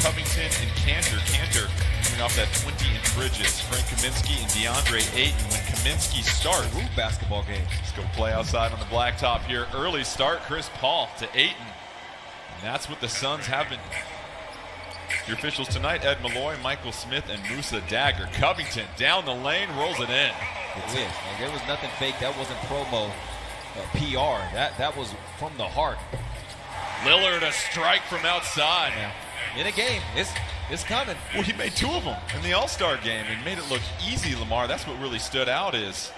Covington and Cantor. Cantor coming off that 20 and Bridges. Frank Kaminsky and DeAndre Ayton. When Kaminsky starts, basketball game. Let's go play outside on the blacktop here. Early start, Chris Paul to Ayton. And that's what the Suns have been. Your officials tonight, Ed Malloy, Michael Smith, and Musa Dagger. Covington down the lane, rolls it in. That's it. Like, there was nothing fake. That wasn't promo, PR. That was from the heart. Lillard a strike from outside. In a game, it's coming. Well, he made 2 of them in the All-Star game and made it look easy, Lamar. That's what really stood out is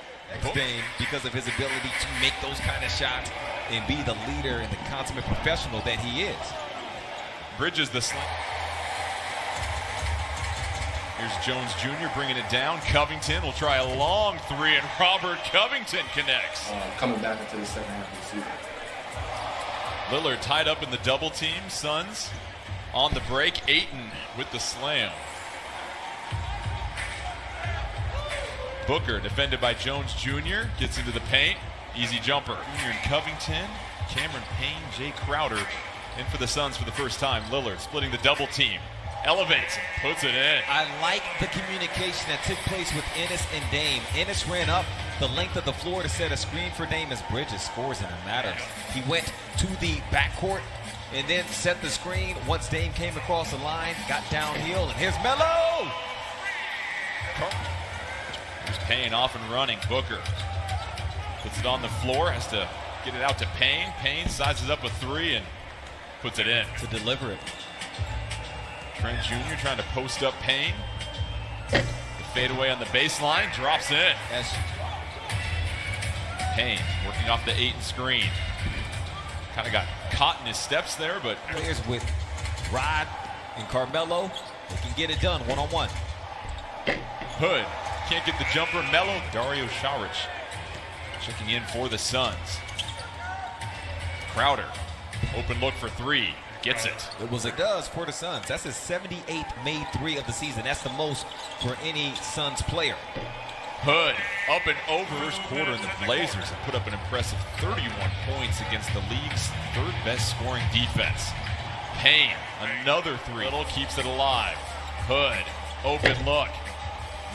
Dame, because of his ability to make those kind of shots and be the leader and the consummate professional that he is. Bridges the slam. Here's Jones Jr. bringing it down. Covington will try a long 3, and Robert Covington connects. Coming back into the second half of the season. Lillard tied up in the double team. Suns on the break. Ayton with the slam. Booker defended by Jones Jr. Gets into the paint. Easy jumper. Jr. and Covington. Cameron Payne, Jay Crowder in for the Suns for the first time. Lillard splitting the double team. Elevates and puts it in. I like the communication that took place with Ennis and Dame. Ennis ran up the length of the floor to set a screen for Dame as Bridges scores in a matter. He went to the backcourt and then set the screen. Once Dame came across the line, got downhill, and here's Melo! Here's Payne off and running. Booker puts it on the floor, has to get it out to Payne. Payne sizes up a 3 and puts it in. To deliver it. Trent Jr. trying to post up Payne. The fadeaway on the baseline, drops in. Payne working off the Ayton screen. Kind of got caught in his steps there, but players with Rod and Carmelo, they can get it done one-on-one. Hood can't get the jumper. Melo, Dario Saric checking in for the Suns. Crowder, open look for 3. Gets it. It does for the Suns. That's his 78th made 3 of the season. That's the most for any Suns player. Hood up and over first quarter, and the Blazers have put up an impressive 31 points against the league's 3rd best scoring defense. Payne, another 3. Little keeps it alive. Hood, open look.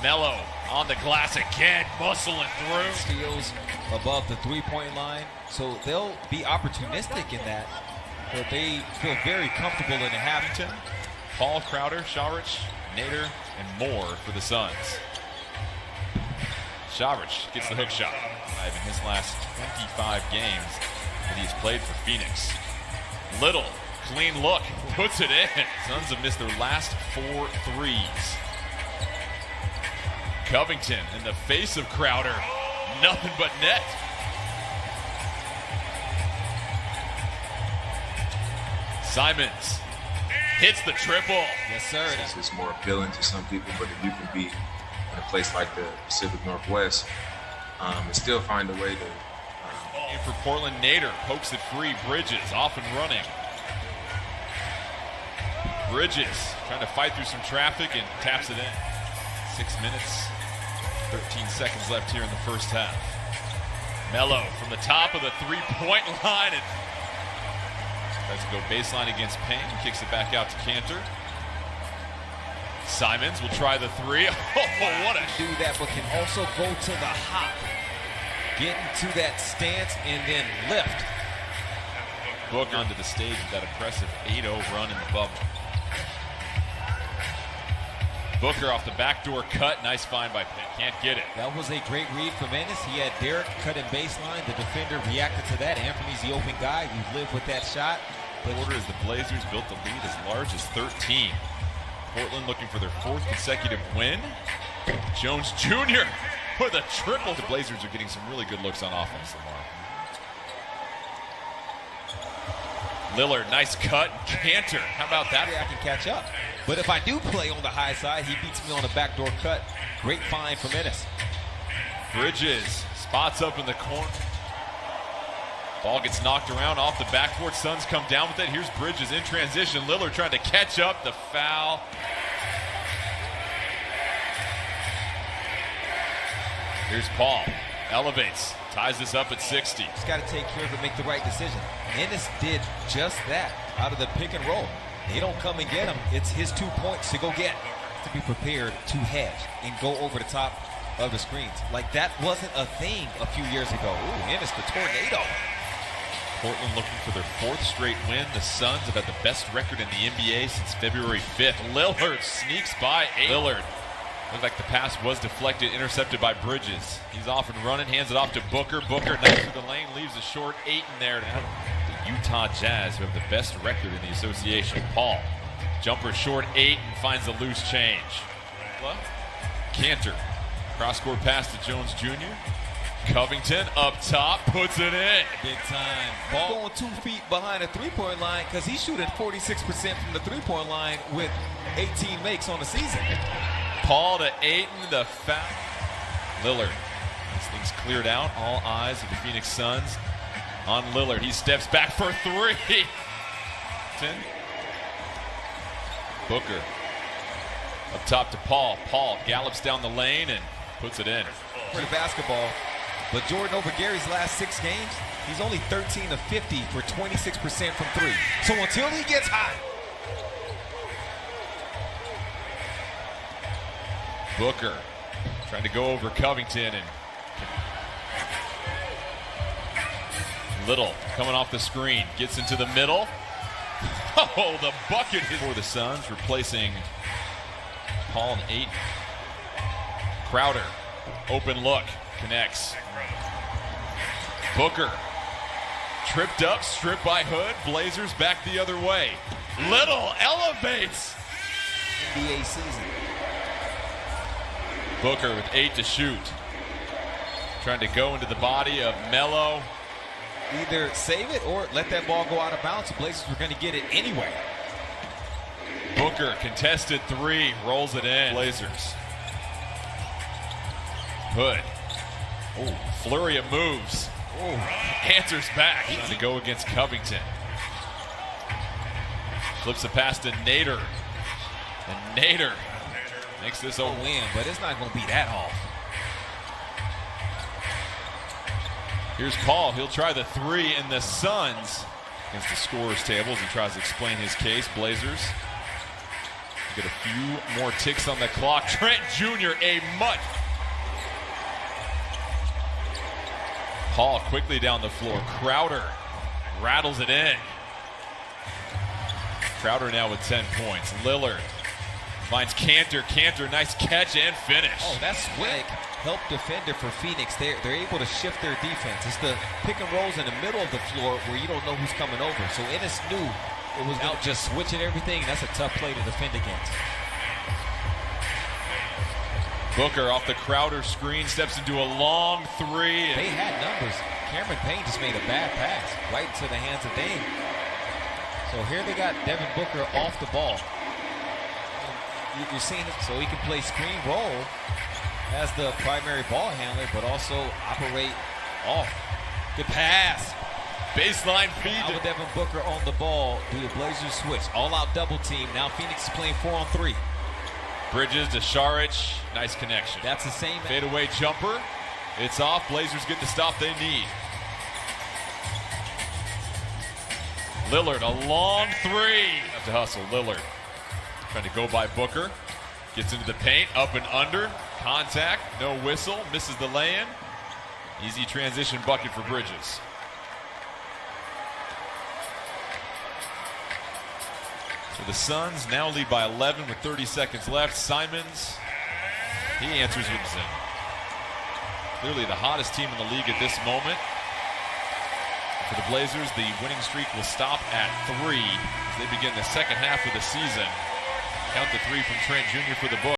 Melo on the glass again, muscling through. Steals above the 3-point line, so they'll be opportunistic in that. But they feel very comfortable in the Hamilton. Paul, Crowder, Saric, Nader, and more for the Suns. Saric gets the hook shot. In his last 25 games that he's played for Phoenix. Little, clean look, puts it in. Suns have missed their last 4 threes. Covington in the face of Crowder. Nothing but net. Simons hits the triple. Yes, sir. It's more appealing to some people, but if you can be in a place like the Pacific Northwest and still find a way to... And for Portland, Nader pokes it free. Bridges off and running. Bridges trying to fight through some traffic and taps it in. 6 minutes, 13 seconds left here in the first half. Melo from the top of the 3-point line and tries to go baseline against Payne, kicks it back out to Cantor. Simons will try the 3. Oh, what a do that, but can also go to the hop. Get into that stance and then lift. Booker onto the stage with that impressive 8-0 run in the bubble. Booker off the backdoor cut. Nice find by Payne. Can't get it. That was a great read from Ennis. He had Derek cut in baseline. The defender reacted to that. Anthony's the open guy. You live with that shot. Quarter as the Blazers built the lead as large as 13. Portland looking for their 4th consecutive win. Jones Jr. with a triple. The Blazers are getting some really good looks on offense, Lamar. Lillard, nice cut. Cantor, how about that? I can catch up. But if I do play on the high side, he beats me on a backdoor cut. Great find from Ennis. Bridges spots up in the corner. Ball gets knocked around off the backboard. Suns come down with it. Here's Bridges in transition. Lillard trying to catch up. The foul. Here's Paul. Elevates. Ties this up at 60. He's got to take care of it, make the right decision. Ennis did just that out of the pick and roll. They don't come and get him. It's his 2 points to go get. To be prepared to hedge and go over the top of the screens. Like that wasn't a thing a few years ago. Ooh, and it's the tornado. Portland looking for their 4th straight win. The Suns have had the best record in the NBA since February 5th. Lillard sneaks by Lillard. Looked like the pass was deflected, intercepted by Bridges. He's off and running, hands it off to Booker. Booker nice through the lane, leaves a short 8 in there. The Utah Jazz, who have the best record in the association. Paul, jumper short 8 and finds the loose change. Cantor, cross-court pass to Jones Jr. Covington up top, puts it in. Big time. Ball going 2 feet behind the three-point line because he's shooting 46% from the three-point line with 18 makes on the season. Paul to Ayton, the foul. Lillard. This thing's cleared out. All eyes of the Phoenix Suns on Lillard. He steps back for 3. Booker. Up top to Paul. Paul gallops down the lane and puts it in. For the basketball. But Jordan, over Gary's last 6 games, he's only 13 of 50 for 26% from 3. So until he gets hot. Booker trying to go over Covington, and Little coming off the screen, gets into the middle. Oh, the bucket is for the Suns, replacing Paul and Ayton. Crowder, open look, connects. Booker, tripped up, stripped by Hood. Blazers back the other way. Little elevates. NBA season. Booker with 8 to shoot. Trying to go into the body of Melo. Either save it or let that ball go out of bounds. The Blazers were going to get it anyway. Booker, contested 3, rolls it in. Blazers. Hood. Oh, flurry of moves. Oh, answers back. Trying to go against Covington. Flips a pass to Nader. And Nader makes this a win, but it's not going to be that off. Here's Paul. He'll try the 3, and the Suns against the scorer's table as he tries to explain his case. Blazers get a few more ticks on the clock. Trent Jr. a mutt. Paul quickly down the floor. Crowder rattles it in. Crowder now with 10 points. Lillard finds Cantor. Cantor, nice catch and finish. Oh, that's quick. Help defender for Phoenix. They're able to shift their defense. It's the pick and rolls in the middle of the floor where you don't know who's coming over. So Ennis knew it was out just switching everything. That's a tough play to defend against. Booker off the Crowder screen, steps into a long 3. They had numbers. Cameron Payne just made a bad pass right into the hands of Dame. So here they got Devin Booker off the ball. You're seeing it so he can play screen roll as the primary ball handler, but also operate off. Good pass. Baseline feed. Now with Devin Booker on the ball, do the Blazers switch? All-out double team. Now Phoenix is playing 4-on-3. Bridges to Saric. Nice connection. That's the same. Fadeaway jumper. It's off. Blazers get the stop they need. Lillard, a long 3. Have to hustle. Lillard trying to go by Booker. Gets into the paint. Up and under. Contact. No whistle. Misses the lay-in. Easy transition bucket for Bridges. So the Suns now lead by 11 with 30 seconds left. Simons, he answers with Zim. Clearly the hottest team in the league at this moment. For the Blazers, the winning streak will stop at 3 as they begin the second half of the season. Count the 3 from Trent Jr. for the book.